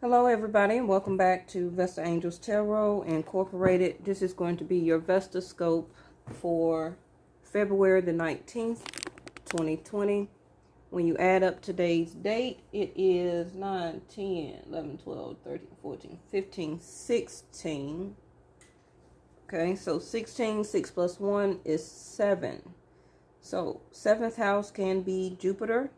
Hello everybody and welcome back to Vesta Angels Tarot Incorporated. This is going to be your Vesta scope for February the 19th, 2020. When you add up today's date, it is 9, 10, 11, 12, 13, 14, 15, 16. Okay, so 16, 6 plus 1 is 7. So 7th house can be Jupiter,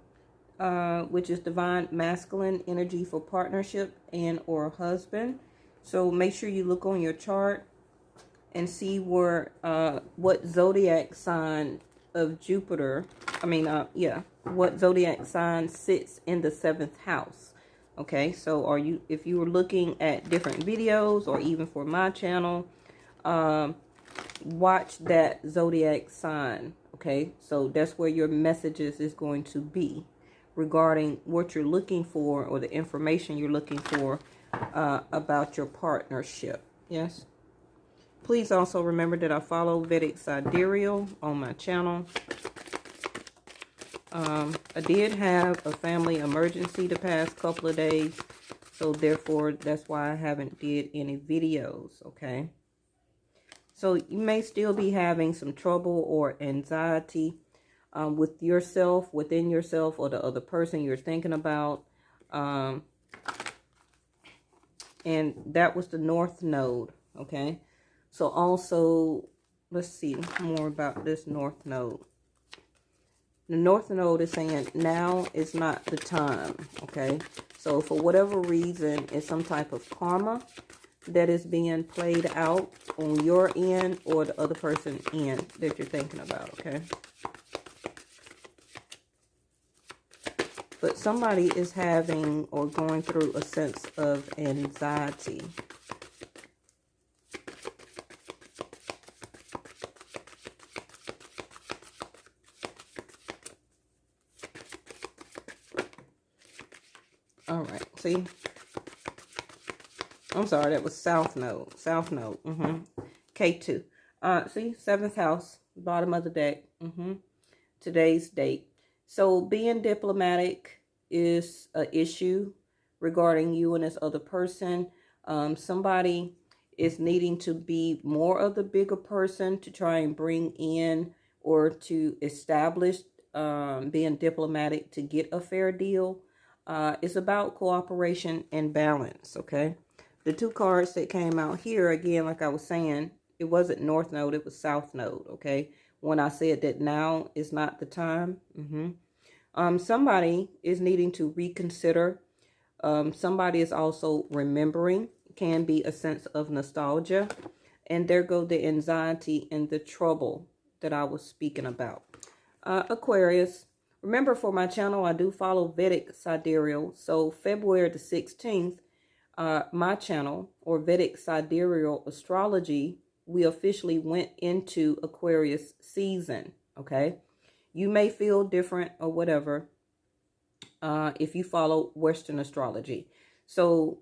which is divine masculine energy for partnership and or husband. So make sure you look on your chart and see where what zodiac sign of Jupiter, what zodiac sign sits in the 7th house. Okay, so if you were looking at different videos or even for my channel, watch that zodiac sign. Okay, so that's where your messages is going to be regarding what you're looking for or the information you're looking for about your partnership. Yes. Please also remember that I follow Vedic Sidereal on my channel. I did have a family emergency the past couple of days, so therefore that's why I haven't did any videos. Okay. So you may still be having some trouble or anxiety with yourself, within yourself, or the other person you're thinking about. And that was the North Node, okay? So also, let's see more about this North Node. The North Node is saying now is not the time, okay? So for whatever reason, it's some type of karma that is being played out on your end or the other person's end that you're thinking about, okay? But somebody is having or going through a sense of anxiety. All right, see? I'm sorry, that was South Node. South Node. K2. See, 7th house, bottom of the deck. Today's date. So being diplomatic is an issue regarding you and this other person. Somebody is needing to be more of the bigger person to try and bring in or to establish being diplomatic to get a fair deal. It's about cooperation and balance, okay? The two cards that came out here, again, like I was saying, it wasn't North Node, it was South Node, okay? When I said that now is not the time. Somebody is needing to reconsider. Somebody is also remembering. Can be a sense of nostalgia. And there go the anxiety and the trouble that I was speaking about. Aquarius. Remember, for my channel, I do follow Vedic Sidereal. So February the 16th, my channel, or Vedic Sidereal Astrology, we officially went into Aquarius season, okay? You may feel different or whatever if you follow Western astrology. So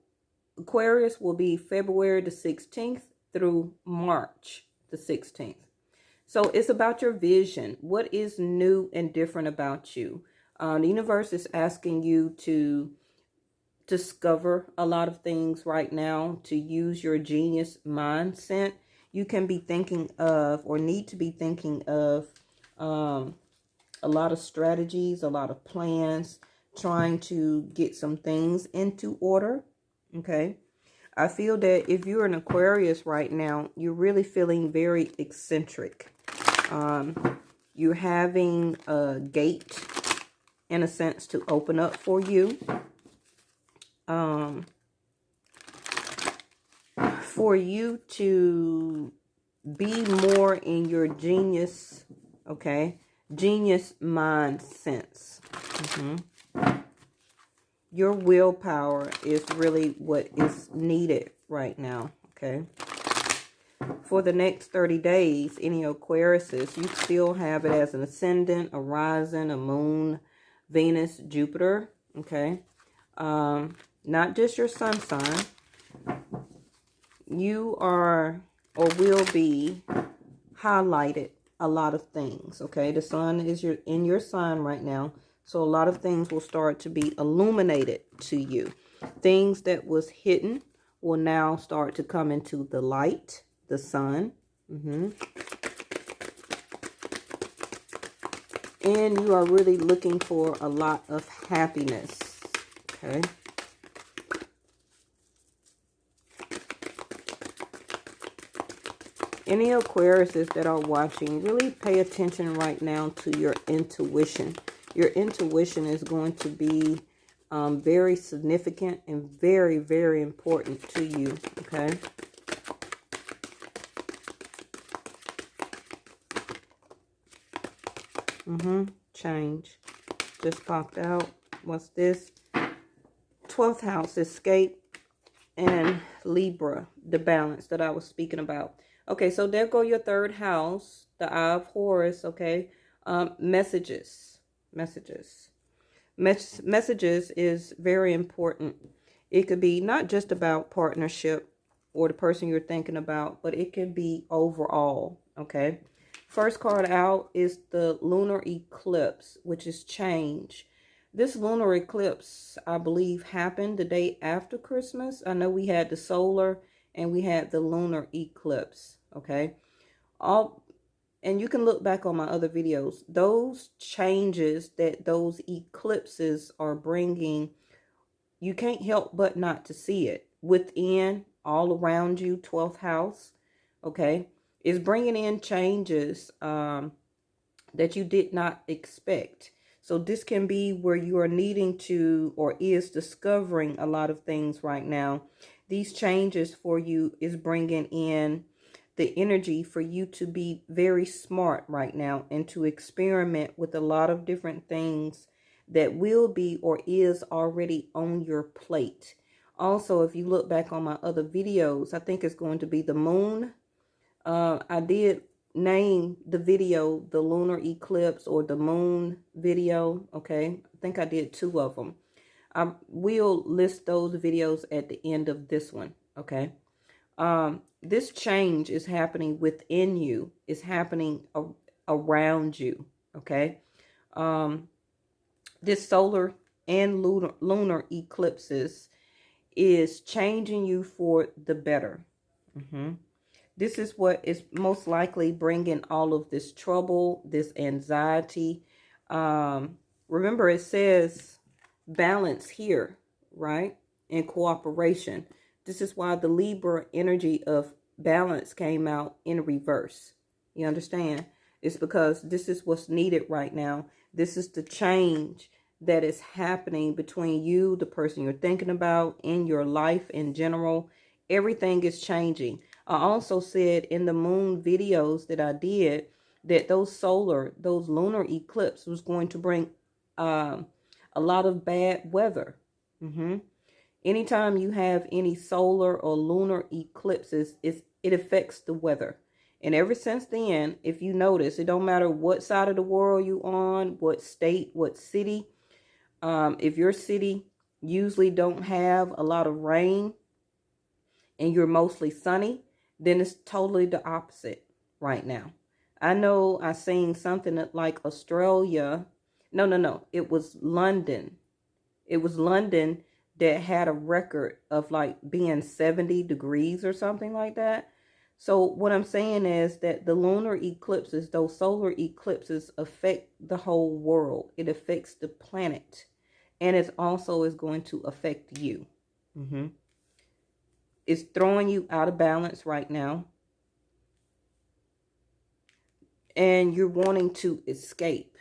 Aquarius will be February the 16th through March the 16th. So it's about your vision. What is new and different about you? The universe is asking you to discover a lot of things right now, to use your genius mindset. You can be thinking of, or need to be thinking of, a lot of strategies, a lot of plans, trying to get some things into order, okay? I feel that if you're an Aquarius right now, you're really feeling very eccentric. You're having a gate, in a sense, to open up for you. For you to be more in your genius, okay? Genius mind sense. Your willpower is really what is needed right now, okay? For the next 30 days, any Aquariuses, you still have it as an ascendant, a rising, a moon, Venus, Jupiter, okay? Not just your sun sign. You are or will be highlighted a lot of things, okay? The sun is in your sign right now, so a lot of things will start to be illuminated to you. Things that was hidden will now start to come into the light, the sun. And you are really looking for a lot of happiness. Okay. Any Aquariuses that are watching, really pay attention right now to your intuition. Your intuition is going to be very significant and very, very important to you. Okay. Change just popped out. What's this? 12th house, escape, and Libra, the balance that I was speaking about. Okay, so there go your 3rd house, the Eye of Horus. Okay, messages is very important. It could be not just about partnership or the person you're thinking about, but it could be overall. Okay, first card out is the lunar eclipse, which is change. This lunar eclipse, I believe, happened the day after Christmas. I know we had the solar and we had the lunar eclipse. Okay, and you can look back on my other videos. Those changes that those eclipses are bringing, you can't help but not to see it within, all around you. 12th house, okay, is bringing in changes that you did not expect. So this can be where you are needing to, or is discovering a lot of things right now. These changes for you is bringing in the energy for you to be very smart right now and to experiment with a lot of different things that will be or is already on your plate. Also, if you look back on my other videos, I think it's going to be the moon. I did name the video the lunar eclipse or the moon video. Okay, I think I did 2 of them. I will list those videos at the end of this one. Okay, this change is happening within you. It's happening around you. Okay, this solar and lunar eclipses is changing you for the better. This is what is most likely bringing all of this trouble, this anxiety. Remember, it says balance here, right? And cooperation. This is why the Libra energy of balance came out in reverse. You understand? It's because this is what's needed right now. This is the change that is happening between you, the person you're thinking about, in your life in general. Everything is changing. I also said in the moon videos that I did that those lunar eclipse was going to bring a lot of bad weather. Anytime you have any solar or lunar eclipses, it affects the weather. And ever since then, if you notice, it don't matter what side of the world you on, what state, what city. If your city usually don't have a lot of rain and you're mostly sunny, then it's totally the opposite right now. I know I seen something like Australia. No. It was London. It was London that had a record of like being 70 degrees or something like that. So what I'm saying is that the lunar eclipses, those solar eclipses, affect the whole world. It affects the planet. And it also is going to affect you. It's throwing you out of balance right now. And you're wanting to escape.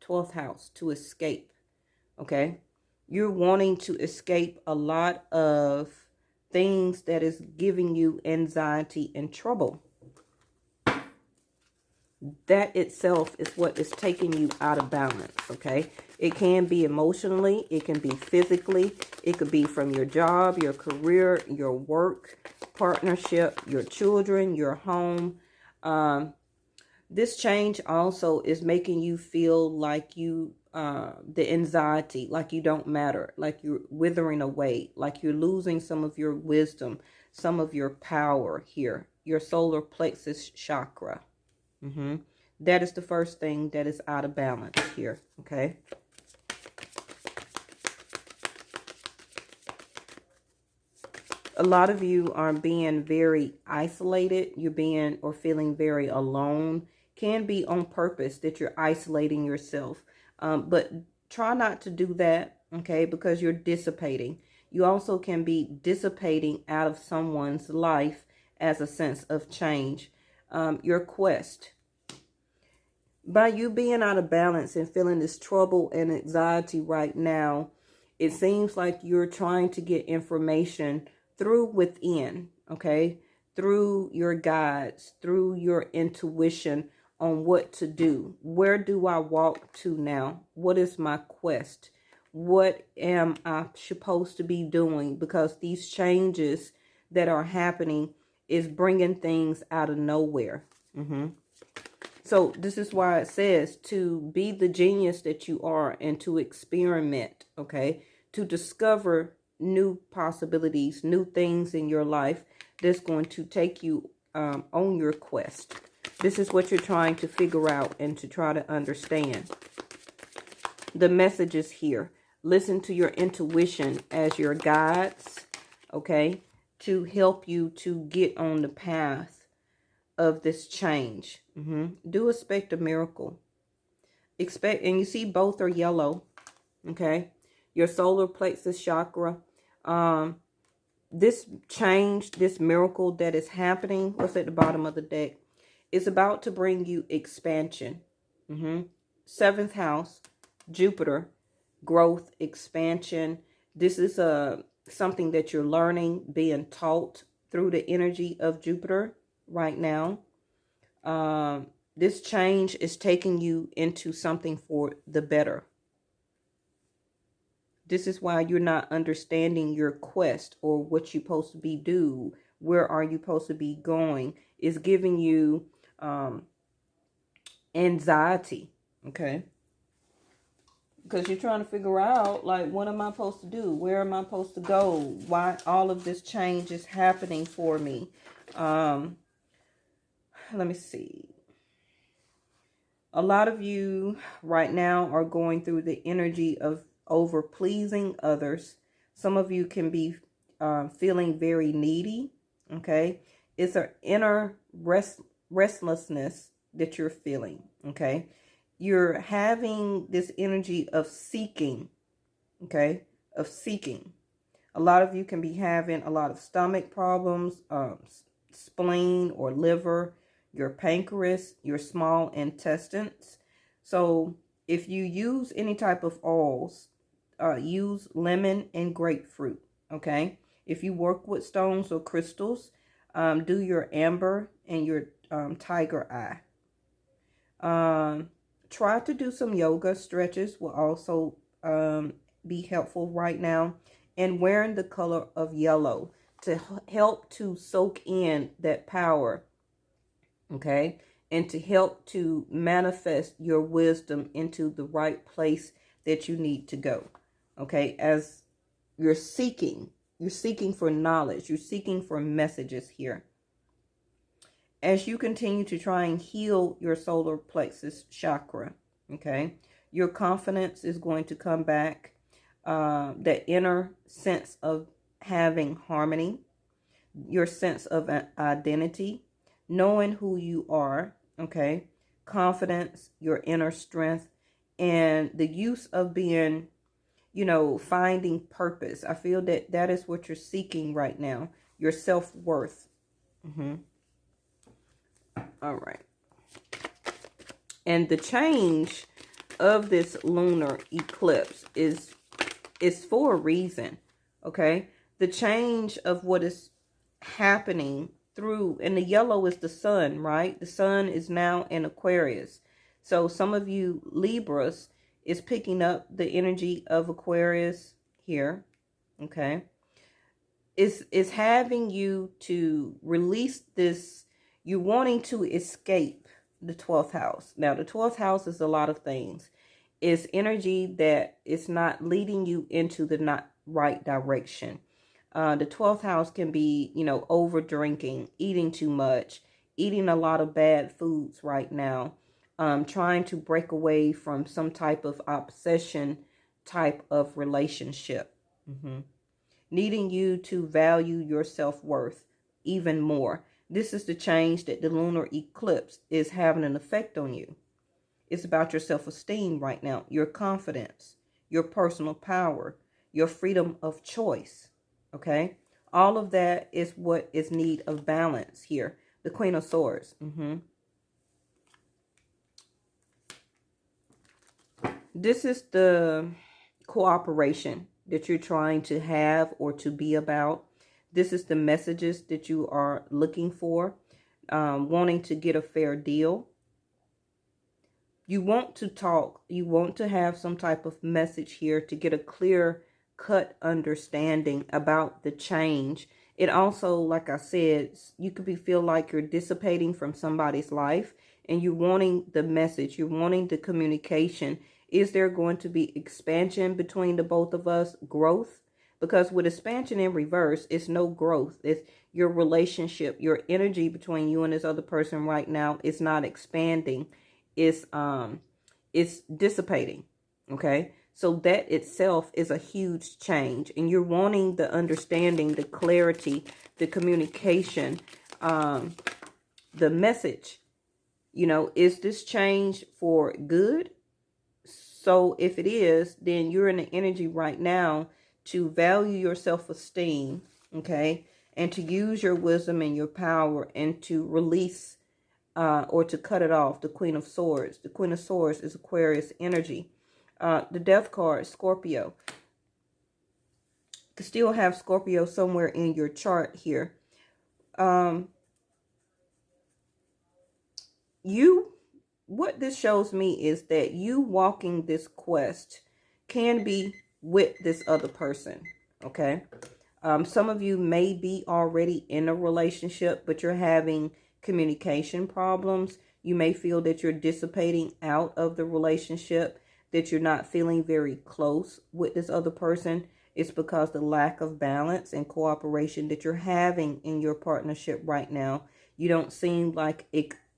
12th house, to escape. Okay? You're wanting to escape a lot of things that is giving you anxiety and trouble. That itself is what is taking you out of balance, okay? It can be emotionally, it can be physically, it could be from your job, your career, your work, partnership, your children, your home. This change also is making you feel like you, the anxiety, like you don't matter, like you're withering away, like you're losing some of your wisdom, some of your power here, your solar plexus chakra. That is the first thing that is out of balance here, okay? A lot of you are being very isolated. You're being or feeling very alone. Can be on purpose that you're isolating yourself. But try not to do that, okay, because you're dissipating. You also can be dissipating out of someone's life as a sense of change. Your quest. By you being out of balance and feeling this trouble and anxiety right now, it seems like you're trying to get information through within, okay? Through your guides, through your intuition on what to do. Where do I walk to now? What is my quest? What am I supposed to be doing? Because these changes that are happening is bringing things out of nowhere. So this is why it says to be the genius that you are and to experiment, okay? To discover new possibilities, new things in your life that's going to take you on your quest. This is what you're trying to figure out and to try to understand. The message is here. Listen to your intuition as your guides, okay? To help you to get on the path of this change. Do expect a miracle. And you see both are yellow, okay? Your solar plexus chakra. This change, this miracle that is happening, what's at the bottom of the deck, is about to bring you expansion. 7th house, Jupiter, growth, expansion. This is something that you're learning, being taught through the energy of Jupiter right now. This change is taking you into something for the better. This is why you're not understanding your quest or what you're supposed to be do. Where are you supposed to be going? Is giving you anxiety, okay? Because you're trying to figure out, like, what am I supposed to do? Where am I supposed to go? Why all of this change is happening for me? Let me see. A lot of you right now are going through the energy of over pleasing others. Some of you can be feeling very needy, okay? It's an inner restlessness that you're feeling, okay? You're having this energy of seeking, okay? Of seeking. A lot of you can be having a lot of stomach problems, spleen or liver, your pancreas, your small intestines. So if you use any type of oils, use lemon and grapefruit, okay? If you work with stones or crystals, do your amber and your tiger eye. Try to do some yoga stretches will also be helpful right now. And wearing the color of yellow to help to soak in that power, okay? And to help to manifest your wisdom into the right place that you need to go, okay? As you're seeking for knowledge, you're seeking for messages here. As you continue to try and heal your solar plexus chakra, okay? Your confidence is going to come back. That inner sense of having harmony, your sense of identity, knowing who you are, okay? Confidence, your inner strength, and the use of being, finding purpose. I feel that that is what you're seeking right now, your self-worth. All right. And the change of this lunar eclipse is for a reason, okay? The change of what is happening through, and the yellow is the sun, right? The sun is now in Aquarius. So some of you Libras is picking up the energy of Aquarius here, okay? It's having you to release this, you're wanting to escape the 12th house. Now, the 12th house is a lot of things. It's energy that is not leading you into the not right direction. The 12th house can be, over drinking, eating too much, eating a lot of bad foods right now, trying to break away from some type of obsession type of relationship. needing you to value your self-worth even more. This is the change that the lunar eclipse is having an effect on you. It's about your self-esteem right now, your confidence, your personal power, your freedom of choice. Okay? All of that is what is need of balance here. The Queen of Swords. This is the cooperation that you're trying to have or to be about. This is the messages that you are looking for, wanting to get a fair deal. You want to talk. You want to have some type of message here to get a clear cut understanding about the change. It also, like I said, you could feel like you're dissipating from somebody's life and you're wanting the message. You're wanting the communication. Is there going to be expansion between the both of us? Growth? Because with expansion in reverse, it's no growth. It's your relationship, your energy between you and this other person right now is not expanding. It's dissipating. Okay? So that itself is a huge change. And you're wanting the understanding, the clarity, the communication, the message. You know, is this change for good? So if it is, then you're in the energy right now to value your self-esteem, okay? And to use your wisdom and your power and to release or to cut it off. The Queen of Swords. The Queen of Swords is Aquarius energy. The Death card, Scorpio. You could still have Scorpio somewhere in your chart here. What this shows me is that you walking this quest can be with this other person, okay? Some of you may be already in a relationship, but you're having communication problems. You may feel that you're dissipating out of the relationship, that you're not feeling very close with this other person. It's because the lack of balance and cooperation that you're having in your partnership right now. You don't seem like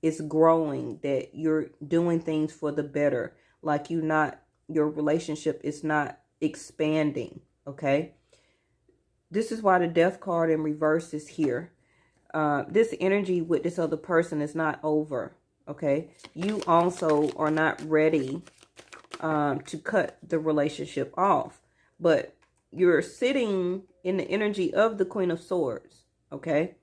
it's growing, that you're doing things for the better, like your relationship is not expanding, okay? This is why the Death card in reverse is here. This energy with this other person is not over, okay? You also are not ready to cut the relationship off, but you're sitting in the energy of the Queen of Swords, okay?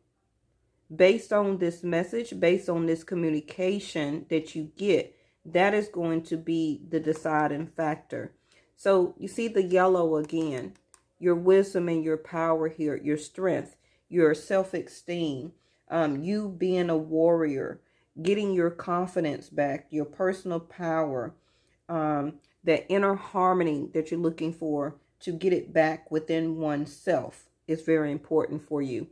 Based on this message, based on this communication that you get, that is going to be the deciding factor. So you see the yellow again, your wisdom and your power here, your strength, your self-esteem, you being a warrior, getting your confidence back, your personal power, that inner harmony that you're looking for to get it back within oneself is very important for you.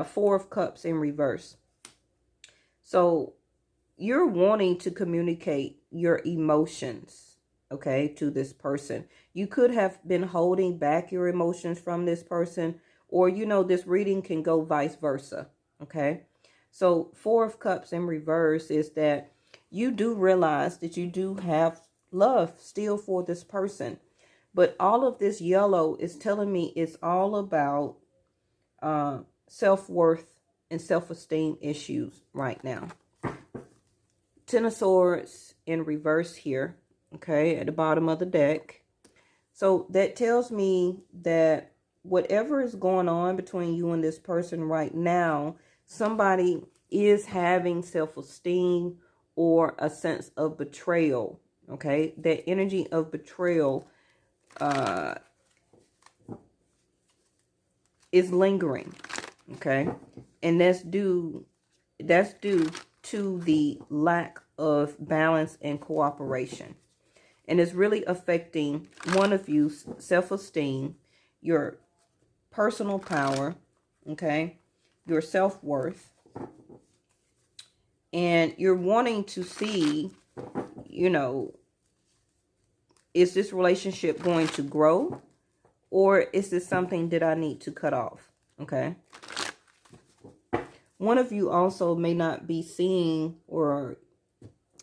Four of Cups in reverse. So you're wanting to communicate your emotions, okay, to this person. You could have been holding back your emotions from this person, or, you know, this reading can go vice versa, okay? So Four of Cups in reverse is that you do realize that you do have love still for this person. But all of this yellow is telling me it's all about self-worth and self-esteem issues right now. Ten of Swords in reverse here, okay, at the bottom of the deck. So that tells me that whatever is going on between you and this person right now, somebody is having self-esteem or a sense of betrayal, okay? That energy of betrayal is lingering, okay? And that's due to the lack of balance and cooperation. And it's really affecting one of you's self-esteem, your personal power, okay, your self-worth. And you're wanting to see, you know, is this relationship going to grow? Or is this something that I need to cut off? Okay. One of you also may not be seeing or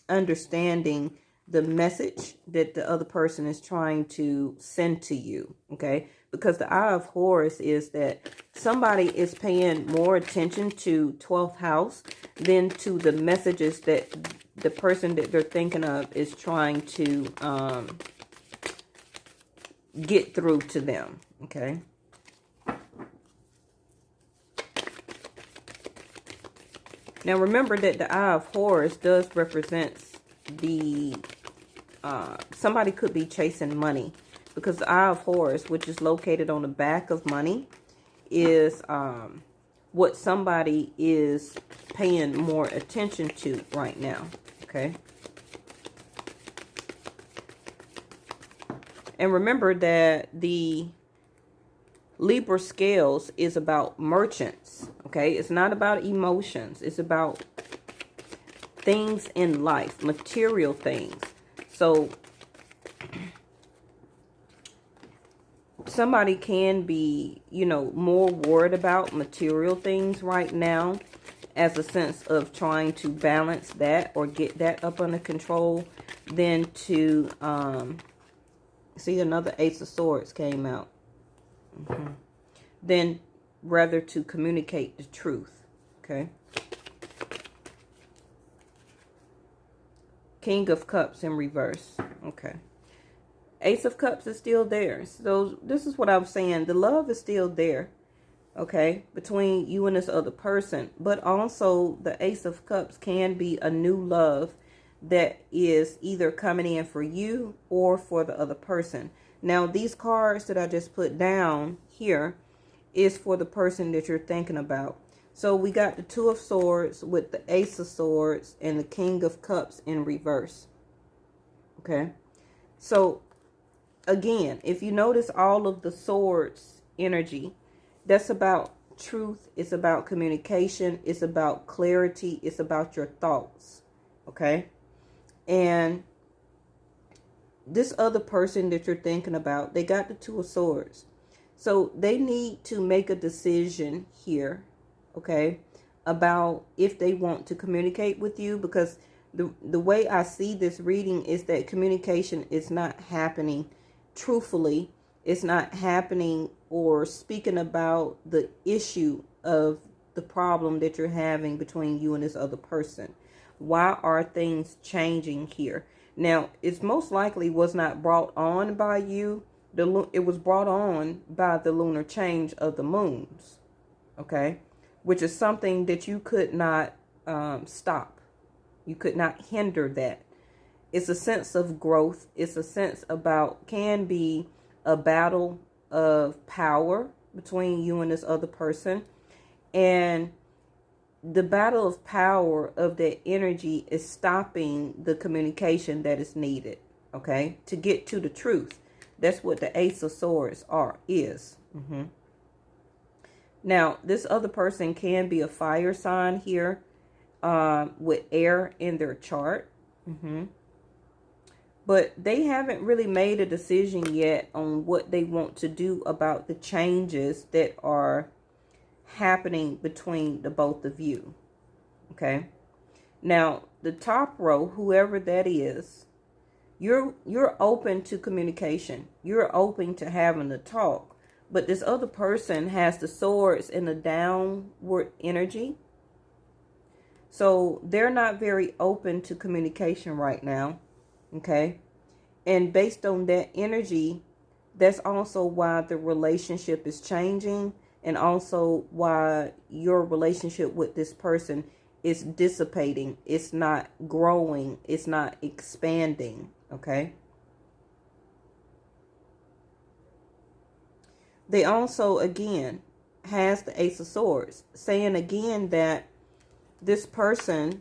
understanding the message that the other person is trying to send to you, okay? Because the Eye of Horus is that somebody is paying more attention to 12th house than to the messages that the person that they're thinking of is trying to get through to them, okay? Now remember that the Eye of Horus does represent the somebody could be chasing money, because the Eye of Horus, which is located on the back of money, is what somebody is paying more attention to right now, okay? And remember that the Libra scales is about merchants, okay? It's not about emotions. It's about things in life, material things. So somebody can be, you know, more worried about material things right now, as a sense of trying to balance that or get that up under control, than to see, another Ace of Swords came out. Then rather to communicate the truth, okay? King of Cups in reverse, okay? Ace of Cups is still there. So this is what I'm saying. The love is still there, okay, between you and this other person. But also the Ace of Cups can be a new love that is either coming in for you or for the other person. Now, these cards that I just put down here is for the person that you're thinking about. So we got the Two of Swords with the Ace of Swords and the King of Cups in reverse. Okay. So again, if you notice all of the swords energy, that's about truth. It's about communication. It's about clarity. It's about your thoughts. Okay. And this other person that you're thinking about, they got the Two of Swords. So they need to make a decision here, okay, about if they want to communicate with you, because the way I see this reading is that communication is not happening truthfully. It's not happening or speaking about the issue of the problem that you're having between you and this other person. Why are things changing here? Now, it's most likely was not brought on by you. It was brought on by the lunar change of the moons, okay? Which is something that you could not stop. You could not hinder that. It's a sense of growth. It's a sense about, can be a battle of power between you and this other person. And the battle of power of that energy is stopping the communication that is needed, okay, to get to the truth. That's what the Ace of Swords is. Now, this other person can be a fire sign here with air in their chart. But they haven't really made a decision yet on what they want to do about the changes that are happening between the both of you, okay? Now, the top row, whoever that is, you're open to communication. You're open to having a talk. But this other person has the swords in the downward energy. So they're not very open to communication right now, okay? And based on that energy, that's also why the relationship is changing, and also why your relationship with this person is dissipating. It's not growing. It's not expanding, okay? They also, again, has the Ace of Swords, saying again that this person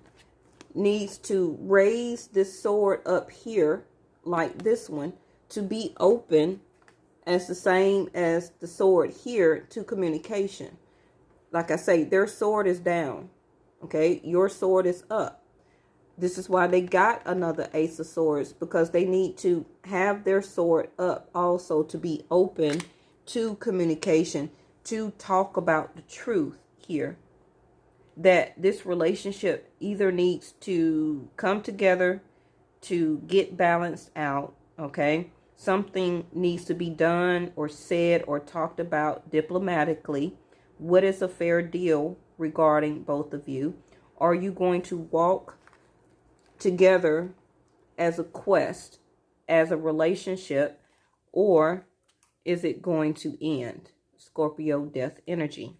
needs to raise this sword up here, like this one, to be open as the same as the sword here to communication. Like I say, their sword is down, okay? Your sword is up. This is why they got another Ace of Swords, because they need to have their sword up also to be open to communication, to talk about the truth here. That this relationship either needs to come together to get balanced out, okay? Something needs to be done or said or talked about diplomatically. What is a fair deal regarding both of you? Are you going to walk together as a quest, as a relationship, or is it going to end? Scorpio death energy.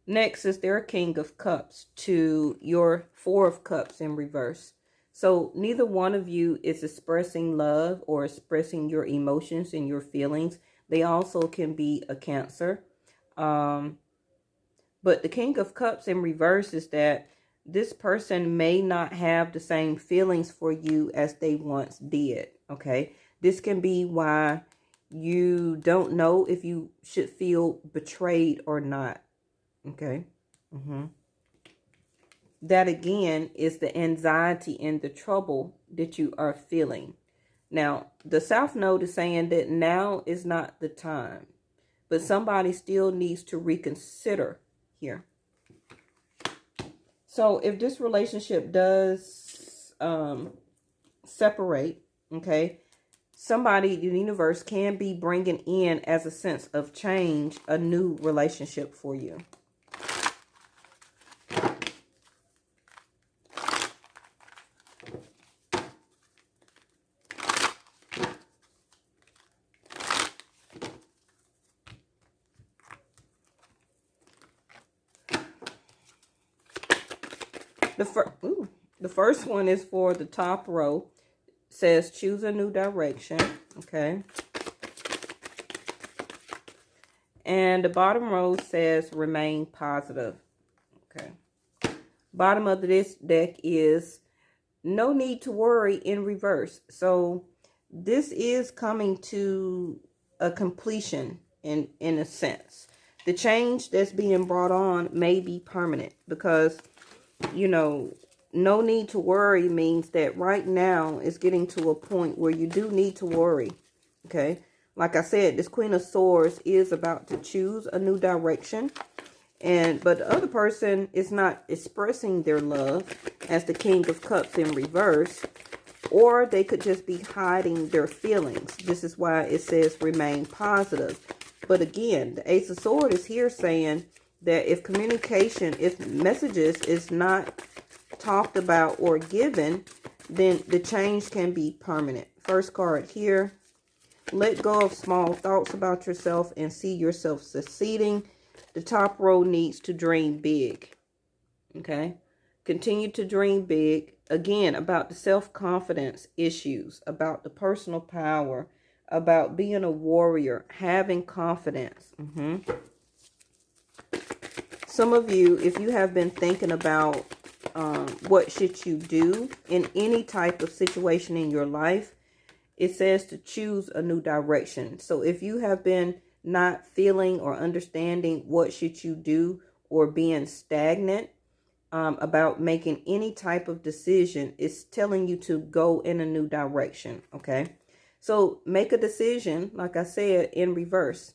Next is their King of Cups to your Four of Cups in reverse. So neither one of you is expressing love or expressing your emotions and your feelings. They also can be a Cancer. But the King of Cups in reverse is that this person may not have the same feelings for you as they once did. Okay. This can be why you don't know if you should feel betrayed or not. Okay. That again is the anxiety and the trouble that you are feeling. Now, the South Node is saying that now is not the time, but somebody still needs to reconsider here. So if this relationship does separate, okay, somebody, the universe can be bringing in as a sense of change, a new relationship for you. The first one is for the top row. It says choose a new direction. Okay. And the bottom row says remain positive. Okay. Bottom of this deck is no need to worry in reverse. So this is coming to a completion in a sense. The change that's being brought on may be permanent because, you know, no need to worry means that right now it's getting to a point where you do need to worry. Okay. Like I said, this Queen of Swords is about to choose a new direction. But the other person is not expressing their love as the King of Cups in reverse. Or they could just be hiding their feelings. This is why it says remain positive. But again, the Ace of Swords is here saying that if communication, if messages is not talked about or given, then the change can be permanent. First card here. Let go of small thoughts about yourself and see yourself succeeding. The top row needs to dream big. Okay. Continue to dream big. Again, about the self-confidence issues, about the personal power, about being a warrior, having confidence. Some of you, if you have been thinking about what should you do in any type of situation in your life, it says to choose a new direction. So if you have been not feeling or understanding what should you do or being stagnant about making any type of decision, it's telling you to go in a new direction. Okay. So make a decision, like I said, in reverse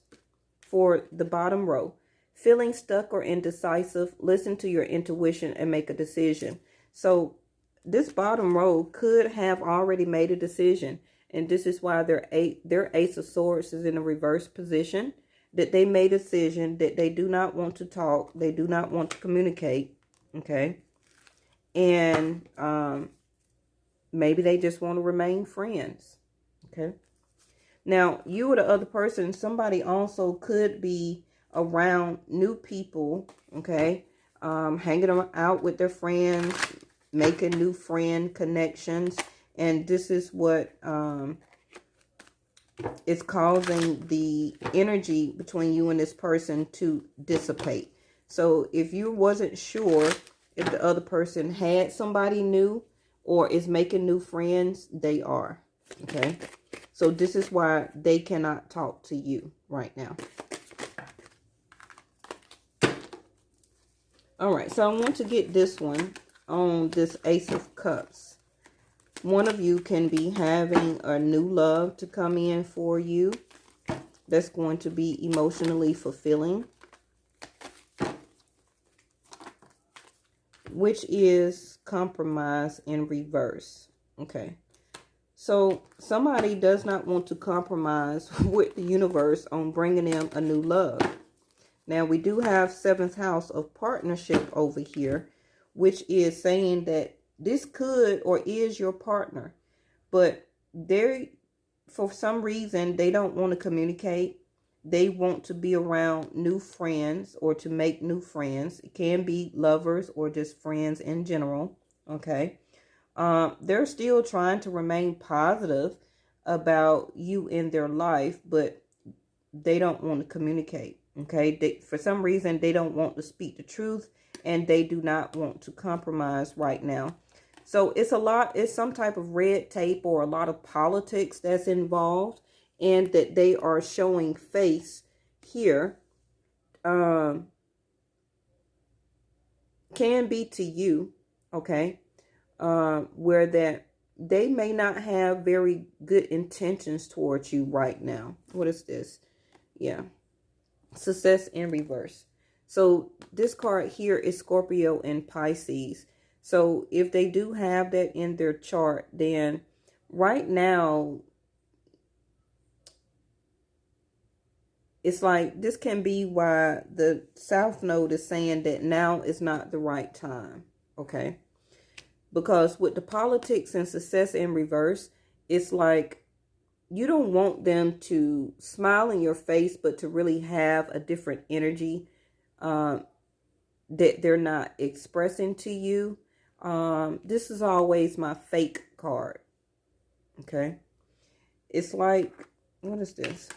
for the bottom row. Feeling stuck or indecisive, listen to your intuition and make a decision. So this bottom row could have already made a decision. And this is why their Ace of Swords is in a reverse position. That they made a decision that they do not want to talk. They do not want to communicate. Okay. And maybe they just want to remain friends. Okay. Now, you or the other person, somebody also could be around new people. Okay. Hanging out with their friends. Making new friend connections. And this is what is causing the energy between you and this person to dissipate. So if you wasn't sure if the other person had somebody new or is making new friends, they are. Okay. So this is why they cannot talk to you right now. All right. So I want to get this one on this Ace of Cups. One of you can be having a new love to come in for you. That's going to be emotionally fulfilling. which is compromise in reverse. Okay. So somebody does not want to compromise with the universe on bringing them a new love. Now, we do have 7th house of partnership over here, which is saying that this could or is your partner. But for some reason, they don't want to communicate. They want to be around new friends or to make new friends. It can be lovers or just friends in general. Okay. They're still trying to remain positive about you in their life, but they don't want to communicate. Okay. For some reason, they don't want to speak the truth, and they do not want to compromise right now. So it's some type of red tape or a lot of politics that's involved, and that they are showing face here. Can be to you. Okay. Where that they may not have very good intentions towards you right now. What is this? Yeah. Success in reverse. So this card here is Scorpio and Pisces. So if they do have that in their chart, then right now, it's like this can be why the South Node is saying that now is not the right time. Okay. Because with the politics and success in reverse, it's like you don't want them to smile in your face, but to really have a different energy that they're not expressing to you. This is always my fake card. Okay. It's like, what is this?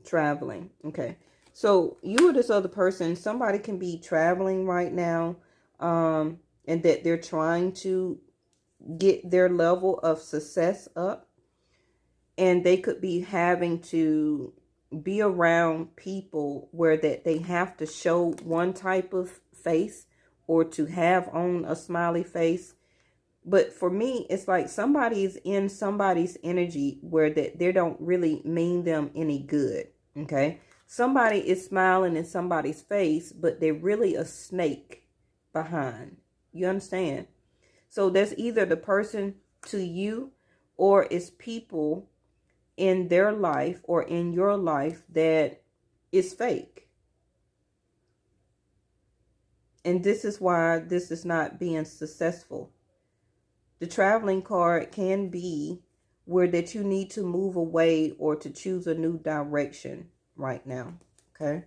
Traveling. Okay. So you or this other person, somebody can be traveling right now. And that they're trying to get their level of success up. And they could be having to be around people where that they have to show one type of face or to have on a smiley face. But for me, it's like somebody is in somebody's energy where that they don't really mean them any good. Okay. Somebody is smiling in somebody's face, but they're really a snake behind. You understand? So that's either the person to you, or it's people in their life or in your life that is fake. And this is why this is not being successful. The traveling card can be where that you need to move away or to choose a new direction right now. Okay.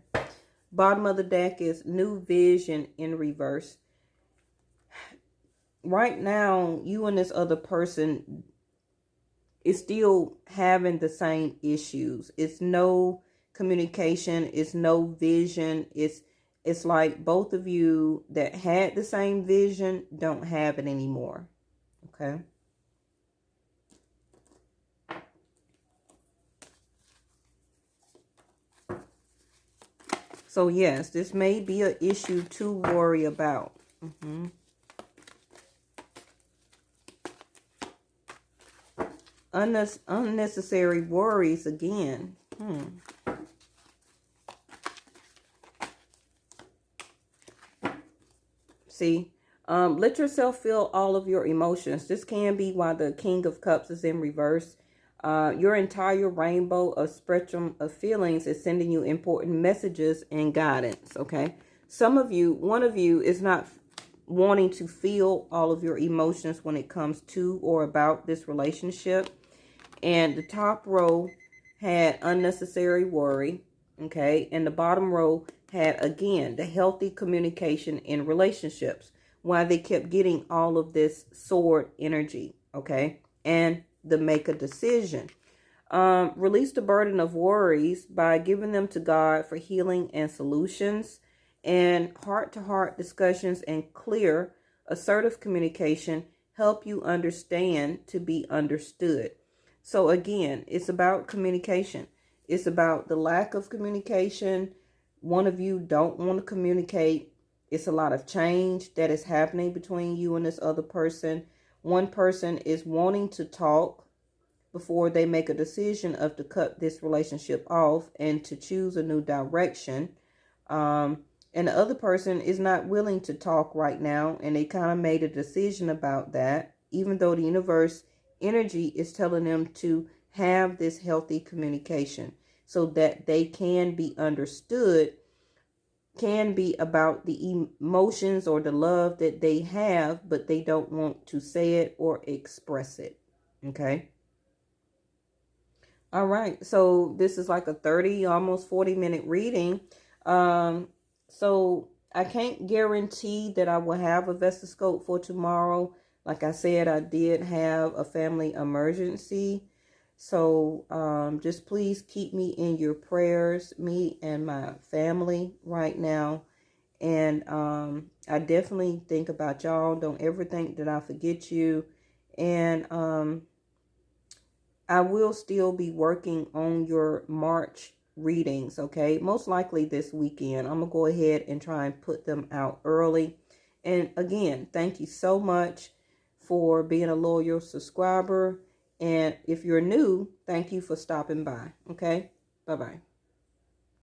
Bottom of the deck is new vision in reverse. Right now, you and this other person is still having the same issues. It's no communication. It's no vision. It's like both of you that had the same vision don't have it anymore. Okay. So yes, this may be an issue to worry about. Unnecessary worries again. See, let yourself feel all of your emotions. This can be why the King of Cups is in reverse. Your entire rainbow of spectrum of feelings is sending you important messages and guidance. Okay. Some of you, one of you is not wanting to feel all of your emotions when it comes to or about this relationship. And the top row had unnecessary worry. Okay. And the bottom row had, again, the healthy communication in relationships. Why they kept getting all of this sword energy. Okay. And the make a decision. Release the burden of worries by giving them to God for healing and solutions. And heart-to-heart discussions and clear, assertive communication help you understand to be understood. So again, it's about communication. It's about the lack of communication. One of you don't want to communicate. It's a lot of change that is happening between you and this other person. One person is wanting to talk before they make a decision of to cut this relationship off and to choose a new direction. And the other person is not willing to talk right now, and they kind of made a decision about that, even though the universe energy is telling them to have this healthy communication so that they can be understood, can be about the emotions or the love that they have, but they don't want to say it or express it. Okay. All right. So this is like a 30, almost 40-minute reading. So I can't guarantee that I will have a Vestascope for tomorrow. Like I said, I did have a family emergency. So just please keep me in your prayers, me and my family right now. And I definitely think about y'all. Don't ever think that I forget you. And I will still be working on your March readings, okay? Most likely this weekend. I'm going to go ahead and try and put them out early. And again, thank you so much for being a loyal subscriber. And if you're new, thank you for stopping by, okay? Bye-bye.